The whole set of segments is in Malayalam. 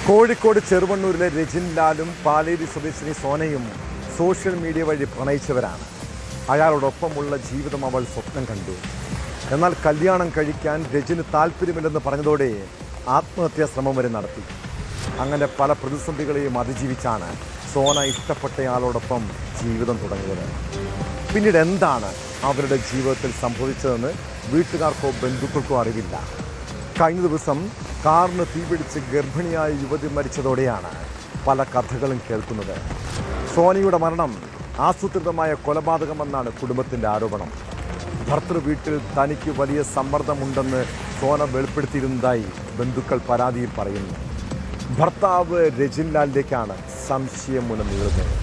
കോഴിക്കോട് ചെറുവണ്ണൂരിലെ രജിൻ ലാലും പാലേരി സ്വദേശിനി സോനയും സോഷ്യൽ മീഡിയ വഴി പ്രണയിച്ചവരാണ്. അയാളോടൊപ്പമുള്ള ജീവിതം അവൾ സ്വപ്നം കണ്ടു. എന്നാൽ കല്യാണം കഴിക്കാൻ രജിന് താല്പര്യമില്ലെന്ന് പറഞ്ഞതോടെ ആത്മഹത്യാ ശ്രമം വരെ നടത്തി. അങ്ങനെ പല പ്രതിസന്ധികളെയും അതിജീവിച്ചാണ് സോന ഇഷ്ടപ്പെട്ടയാളോടൊപ്പം ജീവിതം തുടങ്ങിയത്. പിന്നീട് എന്താണ് അവരുടെ ജീവിതത്തിൽ സംഭവിച്ചതെന്ന് വീട്ടുകാർക്കോ ബന്ധുക്കൾക്കോ അറിവില്ല. കഴിഞ്ഞ ദിവസം കാറിന് തീപിടിച്ച് ഗർഭിണിയായ യുവതി മരിച്ചതോടെയാണ് പല കഥകളും കേൾക്കുന്നത്. സോനയുടെ മരണം ആസൂത്രിതമായ കൊലപാതകമെന്നാണ് കുടുംബത്തിൻ്റെ ആരോപണം. ഭർത്തൃ വീട്ടിൽ തനിക്ക് വലിയ സമ്മർദ്ദമുണ്ടെന്ന് സോന വെളിപ്പെടുത്തിയിരുന്നതായി ബന്ധുക്കൾ പരാതിയിൽ പറയുന്നു. ഭർത്താവ് രജിൻ ലാലിലേക്കാണ് സംശയം മുന നീളുന്നത്.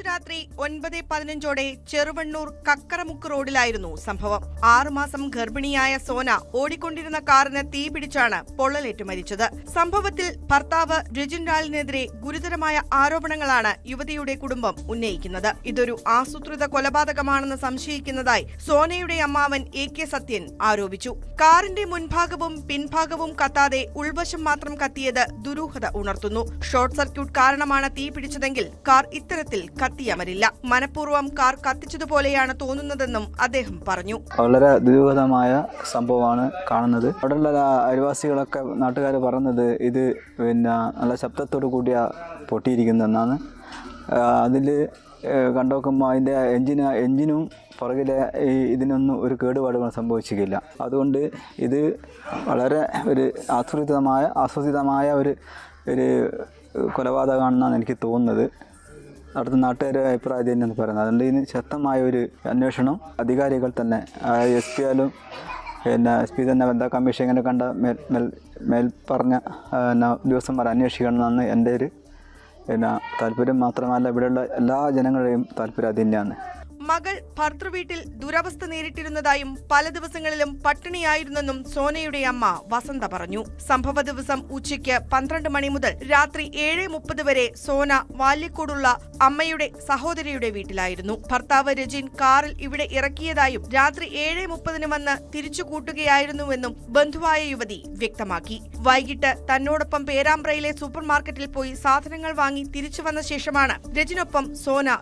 രാത്രി 9:15 ചെറുവണ്ണൂർ കക്കറമുക്ക് റോഡിലായിരുന്നു സംഭവം. 6 മാസം ഗർഭിണിയായ സോന ഓടിക്കൊണ്ടിരുന്ന കാറിന് തീപിടിച്ചാണ് പൊള്ളലേറ്റ് മരിച്ചത്. സംഭവത്തിൽ ഭർത്താവ് രജിൻ ലാലിനെതിരെ ഗുരുതരമായ ആരോപണങ്ങളാണ് യുവതിയുടെ കുടുംബം ഉന്നയിക്കുന്നത്. ഇതൊരു ആസൂത്രിത കൊലപാതകമാണെന്ന് സംശയിക്കുന്നതായി സോനയുടെ അമ്മാവൻ AK സത്യൻ ആരോപിച്ചു. കാറിന്റെ മുൻഭാഗവും പിൻഭാഗവും കത്താതെ ഉൾവശം മാത്രം കത്തിയത് ദുരൂഹത ഉണർത്തുന്നു. ഷോർട്ട് സർക്യൂട്ട് കാരണമാണ് തീപിടിച്ചതെങ്കിൽ കാർ ഇത്തരത്തിൽ കത്തിയമരില്ല. മനഃപൂർവ്വം കാർ കത്തിച്ചതുപോലെയാണ് തോന്നുന്നതെന്നും അദ്ദേഹം പറഞ്ഞു. വളരെ ദുരൂഹതമായ സംഭവമാണ് കാണുന്നത്. അവിടെയുള്ള അയൽവാസികളൊക്കെ നാട്ടുകാർ പറഞ്ഞത് ഇത് നല്ല ശബ്ദത്തോടു കൂടിയ പൊട്ടിയിരിക്കുന്നതെന്നാണ്. അതിൽ കണ്ടുനോക്കുമ്പോൾ അതിൻ്റെ എഞ്ചിനും പുറകിലെ ഇതിനൊന്നും ഒരു കേടുപാടുകൾ സംഭവിച്ചിട്ടില്ല. അതുകൊണ്ട് ഇത് വളരെ ഒരു ആസൂത്രിതമായ ഒരു കൊലപാതകമാണെന്നാണ് എനിക്ക് തോന്നുന്നത്. അടുത്ത നാട്ടുകാരുടെ അഭിപ്രായം തന്നെയാണ് പറയുന്നത്. അതുകൊണ്ട് ഇതിന് ശക്തമായ ഒരു അന്വേഷണം അധികാരികൾ തന്നെ SP ആയാലും SP തന്നെ വനിതാ കമ്മീഷൻ ഇങ്ങനെ കണ്ട മേൽ പറഞ്ഞ ഉദ്യോഗസ്ഥന്മാർ അന്വേഷിക്കണമെന്നാണ് എൻ്റെ ഒരു താല്പര്യം. മാത്രമല്ല ഇവിടെയുള്ള എല്ലാ ജനങ്ങളുടെയും താല്പര്യം അത് തന്നെയാണ്. മകൾ ഭർത്തൃവീട്ടിൽ ദുരവസ്ഥ നേരിട്ടിരുന്നതായും പല ദിവസങ്ങളിലും പട്ടിണിയായിരുന്നെന്നും സോനയുടെ അമ്മ വസന്ത പറഞ്ഞു. സംഭവ ദിവസം ഉച്ചയ്ക്ക് 12 മണി മുതൽ രാത്രി 7:30 വരെ സോന വാല്യക്കോടുള്ള അമ്മയുടെ സഹോദരിയുടെ വീട്ടിലായിരുന്നു. ഭർത്താവ് രജിൻ കാറിൽ ഇവിടെ ഇറക്കിയതായും രാത്രി 7:30 വന്ന് തിരിച്ചു കൂട്ടുകയായിരുന്നുവെന്നും ബന്ധുവായ യുവതി വ്യക്തമാക്കി. വൈകിട്ട് തന്നോടൊപ്പം പേരാമ്പ്രയിലെ സൂപ്പർ മാർക്കറ്റിൽ പോയി സാധനങ്ങൾ വാങ്ങി തിരിച്ചു വന്ന ശേഷമാണ് രജിനൊപ്പം സോന